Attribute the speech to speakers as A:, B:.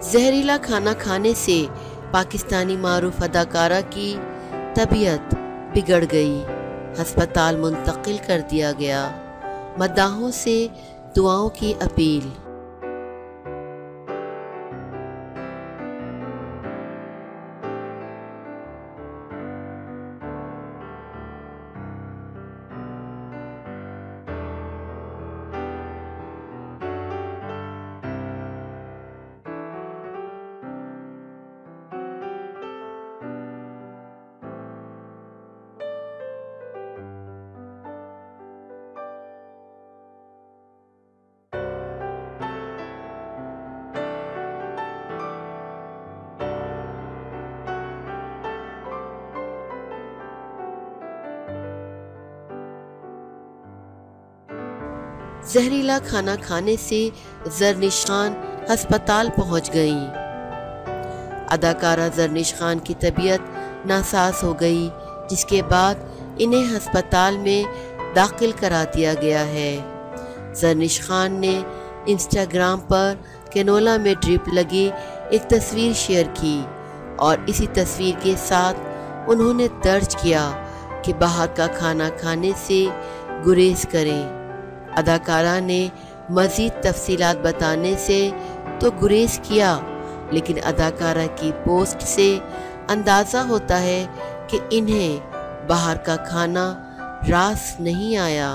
A: زہریلا کھانا کھانے سے پاکستانی معروف اداکارہ کی طبیعت بگڑ گئی، ہسپتال منتقل کر دیا گیا۔ مداحوں سے دعاؤں کی اپیل۔ زہریلا کھانا کھانے سے زرنش خان ہسپتال پہنچ گئیں۔ اداکارہ زرنش خان کی طبیعت ناساز ہو گئی، جس کے بعد انہیں ہسپتال میں داخل کرا دیا گیا ہے۔ زرنش خان نے انسٹاگرام پر کینولا میں ڈرپ لگی ایک تصویر شیئر کی اور اسی تصویر کے ساتھ انہوں نے درج کیا کہ باہر کا کھانا کھانے سے گریز کریں۔ اداکارہ نے مزید تفصیلات بتانے سے تو گریز کیا، لیکن اداکارہ کی پوسٹ سے اندازہ ہوتا ہے کہ انہیں باہر کا کھانا راس نہیں آیا۔